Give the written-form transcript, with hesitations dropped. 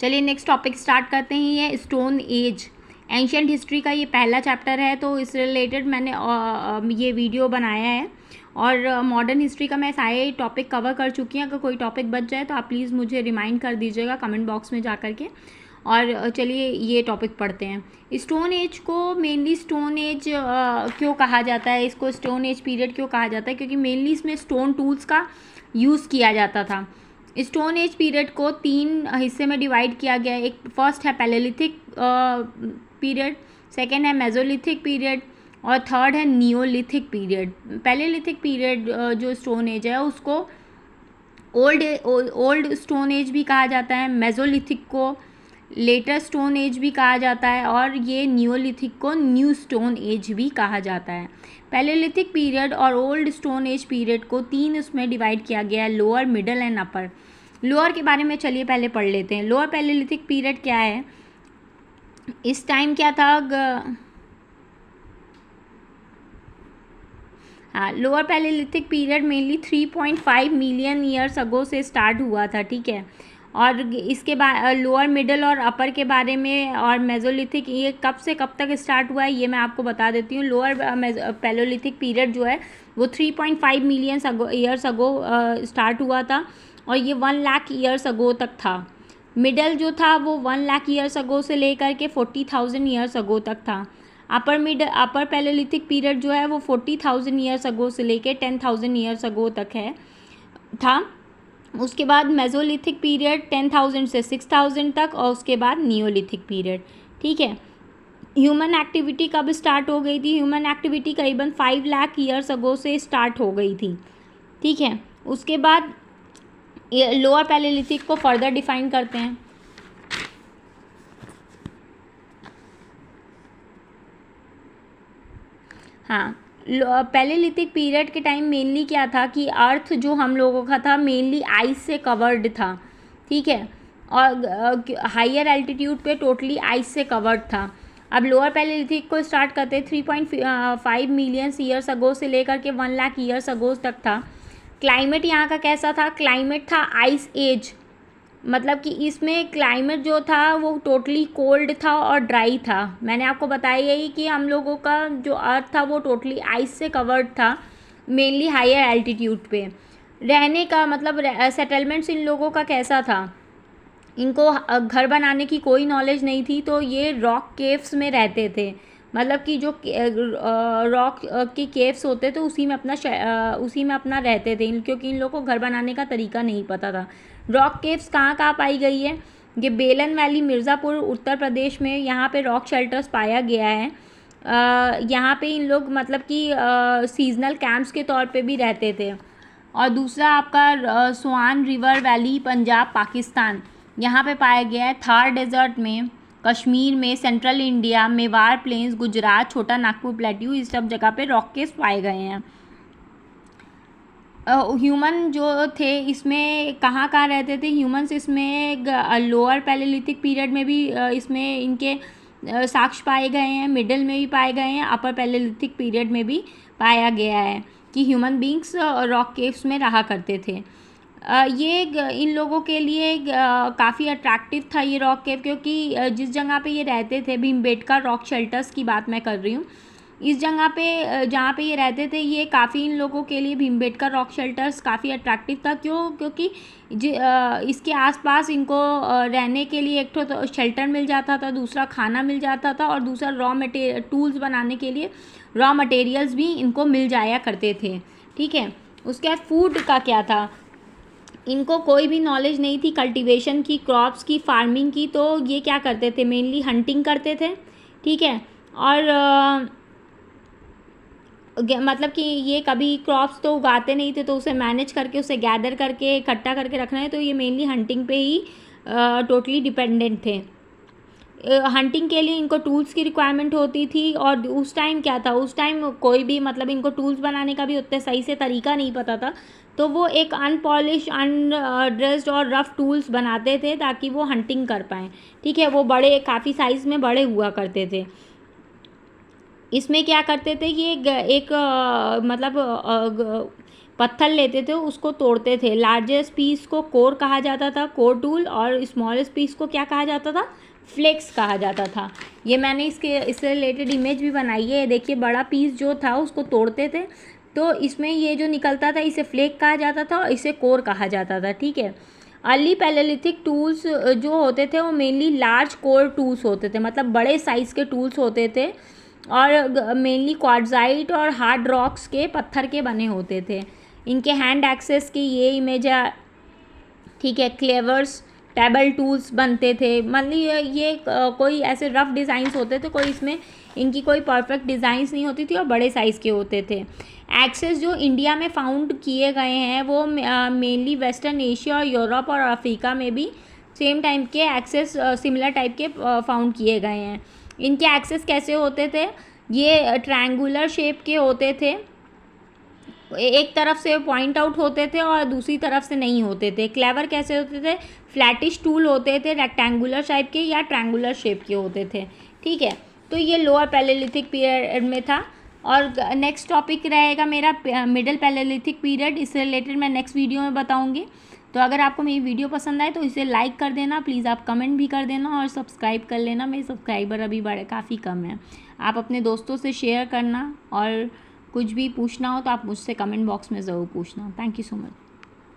चलिए next topic start करते हैं। ये स्टोन एज एंशियंट हिस्ट्री का ये पहला चैप्टर है, तो इस रिलेटेड मैंने ये वीडियो बनाया है। और मॉडर्न हिस्ट्री का मैं सारे टॉपिक कवर कर चुकी हूँ। अगर कोई टॉपिक बच जाए तो आप प्लीज़ मुझे रिमाइंड कर दीजिएगा कमेंट बॉक्स में जा कर के। और चलिए ये टॉपिक पढ़ते हैं। स्टोन एज को मेनली स्टोन एज क्यों कहा जाता है, इसको स्टोन एज पीरियड क्यों कहा जाता है, क्योंकि मेनली इसमें स्टोन टूल्स का यूज़ किया जाता था। स्टोन एज पीरियड को 3 हिस्से में डिवाइड किया गया है। एक फर्स्ट है पैलेलिथिक पीरियड, सेकेंड है मेसोलिथिक पीरियड और थर्ड है नियोलिथिक पीरियड। पैलेलिथिक पीरियड जो स्टोन एज है उसको ओल्ड स्टोन एज भी कहा जाता है, मेसोलिथिक को लेटर स्टोन एज भी कहा जाता है और ये नियोलिथिक को न्यू स्टोन एज भी कहा जाता है। पैलेलिथिक पीरियड और ओल्ड स्टोन एज पीरियड को 3 उसमें डिवाइड किया गया है, lower, middle and upper. Lower के बारे में चलिए पहले पढ़ लेते हैं। लोअर पैलेलिथिक पीरियड क्या है, इस टाइम क्या था, हाँ, lower palaeolithic period mainly 3.5 million years ago से स्टार्ट हुआ था, ठीक है। और इसके बाद लोअर, मिडल और अपर के बारे में और मेसोलिथिक ये कब से कब तक स्टार्ट हुआ है ये मैं आपको बता देती हूँ। लोअर पैलेलिथिक पीरियड जो है वो 3.5 मिलियन ईयर्स अगो स्टार्ट हुआ था और ये 1 लाख ईयर्स अगो तक था। मिडल जो था वो 1 लाख ईयर्स अगो से लेकर के 40,000 ईयर्स अगो तक था। अपर पैलेलिथिक पीरियड जो है वो 40,000 ईयर्स अगो से लेकर 10,000 ईयर्स अगो तक था। उसके बाद मेसोलिथिक पीरियड 10,000 से 6,000 तक और उसके बाद नियोलिथिक पीरियड, ठीक है। ह्यूमन एक्टिविटी कब स्टार्ट हो गई थी, ह्यूमन एक्टिविटी करीबन 5 लाख ईयर्स अगो से स्टार्ट हो गई थी, ठीक है। उसके बाद लोअर पैलेलिथिक को फर्दर डिफाइन करते हैं। हाँ, पैलेलिथिक पीरियड के टाइम मेनली क्या था कि अर्थ जो हम लोगों का था मेनली आइस से कवर्ड था, ठीक है। और हायर एल्टीट्यूड पे टोटली आइस से कवर्ड था। अब लोअर पैलेलिथिक को स्टार्ट करते 3.5 मिलियन ईयर्स अगो से लेकर के 1 लाख ईयर्स अगो तक था। क्लाइमेट यहाँ का कैसा था, क्लाइमेट था आइस एज, मतलब कि इसमें क्लाइमेट जो था वो टोटली कोल्ड था और ड्राई था। मैंने आपको बताया ही कि हम लोगों का जो अर्थ था वो टोटली आइस से कवर्ड था, मेनली हायर एल्टीट्यूड पे। रहने का मतलब सेटलमेंट्स इन लोगों का कैसा था, इनको घर बनाने की कोई नॉलेज नहीं थी, तो ये रॉक केव्स में रहते थे। मतलब कि जो रॉक के केव्स होते तो उसी में अपना रहते थे, क्योंकि इन लोगों को घर बनाने का तरीका नहीं पता था। रॉक केव्स कहाँ पाई गई है, ये बेलन वैली, मिर्ज़ापुर, उत्तर प्रदेश में, यहाँ पे रॉक शेल्टर्स पाया गया है। यहाँ पे इन लोग मतलब कि सीजनल कैंप्स के तौर पे भी रहते थे। और दूसरा आपका स्वान रिवर वैली, पंजाब, पाकिस्तान, यहाँ पे पाया गया है। थार डेजर्ट में, कश्मीर में, central India, Mewar plains, Gujarat, Chota Nagpur plateau, इस सब जगह पे रॉक केव्स पाए गए हैं। ह्यूमन जो थे इसमें कहाँ रहते थे ह्यूमन्स, इसमें लोअर पैलेलिथिक पीरियड में भी इसमें इनके साक्ष्य पाए गए हैं, मिडिल में भी पाए गए हैं, अपर पैलेलिथिक पीरियड में भी पाया गया है कि ह्यूमन बींग्स रॉक केव्स में रहा करते थे। ये इन लोगों के लिए काफ़ी अट्रैक्टिव था ये रॉक केव, क्योंकि जिस जगह पे ये रहते थे, भीमबेटका रॉक शेल्टर्स की बात मैं कर रही हूँ, इस जगह पे जहाँ पे ये रहते थे ये काफ़ी इन लोगों के लिए भीमबेटका रॉक शेल्टर्स काफ़ी अट्रैक्टिव था। क्योंकि इसके आसपास इनको रहने के लिए एक तो शेल्टर मिल जाता था, दूसरा खाना मिल जाता था और दूसरा टूल्स बनाने के लिए रॉ मटेरियल्स भी इनको मिल जाया करते थे, ठीक है। उसके बाद फूड का क्या था, इनको कोई भी नॉलेज नहीं थी कल्टीवेशन की, क्रॉप्स की, फार्मिंग की, तो ये क्या करते थे, मेनली हंटिंग करते थे, ठीक है। और मतलब कि ये कभी क्रॉप्स तो उगाते नहीं थे, तो उसे मैनेज करके, उसे गैदर करके, इकट्ठा करके रखना है, तो ये मेनली हंटिंग पे ही टोटली डिपेंडेंट थे। हंटिंग के लिए इनको टूल्स की रिक्वायरमेंट होती थी। और उस टाइम क्या था, उस टाइम कोई भी मतलब इनको टूल्स बनाने का भी उतने सही से तरीका नहीं पता था, तो वो एक अनपॉलिश, अनड्रेस्ड और रफ़ टूल्स बनाते थे ताकि वो हंटिंग कर पाएँ, ठीक है। वो बड़े काफ़ी साइज़ में बड़े हुआ करते थे। इसमें क्या करते थे, ये एक मतलब पत्थर लेते थे उसको तोड़ते थे। लार्जेस्ट पीस को कोर कहा जाता था, कोर टूल, और स्मॉलेस्ट पीस को क्या कहा जाता था, फ्लेक्स कहा जाता था। ये मैंने इससे रिलेटेड इमेज भी बनाई है। देखिए बड़ा पीस जो था उसको तोड़ते थे तो इसमें ये जो निकलता था इसे फ्लेक कहा जाता था और इसे कोर कहा जाता था, ठीक है। अर्ली पैलेलिथिक टूल्स जो होते थे वो मेनली लार्ज कोर टूल्स होते थे, मतलब बड़े साइज़ के टूल्स होते थे और मेनली क्वार्ट्जाइट और हार्ड रॉक्स के पत्थर के बने होते थे। इनके हैंड एक्सेस की ये इमेज है, ठीक है। क्लेवर्स टेबल टूल्स बनते थे, मतलब ये कोई ऐसे रफ डिज़ाइंस होते थे, कोई इसमें इनकी कोई परफेक्ट डिज़ाइंस नहीं होती थी और बड़े साइज़ के होते थे। एक्सेस जो इंडिया में फाउंड किए गए हैं वो मेनली वेस्टर्न एशिया और यूरोप और अफ्रीका में भी सेम टाइम के एक्सेस सिमिलर टाइप के फाउंड किए गए हैं। इनके एक्सेस कैसे होते थे, ये ट्रायंगुलर शेप के होते थे, एक तरफ से पॉइंट आउट होते थे और दूसरी तरफ से नहीं होते थे। क्लेवर कैसे होते थे, फ्लैटिश टूल होते थे, रेक्टेंगुलर टाइप के या ट्रायंगुलर शेप के होते थे, ठीक है। तो ये लोअर पैलेलिथिक पीरियड में था। और नेक्स्ट टॉपिक रहेगा मेरा मिडिल पैलेलिथिक पीरियड, इससे रिलेटेड मैं नेक्स्ट वीडियो में बताऊंगी। तो अगर आपको मेरी वीडियो पसंद आए तो इसे लाइक कर देना प्लीज़, आप कमेंट भी कर देना और सब्सक्राइब कर लेना। मेरे सब्सक्राइबर अभी बड़े काफ़ी कम हैं। आप अपने दोस्तों से शेयर करना और कुछ भी पूछना हो तो आप मुझसे कमेंट बॉक्स में ज़रूर पूछना। Thank you so much.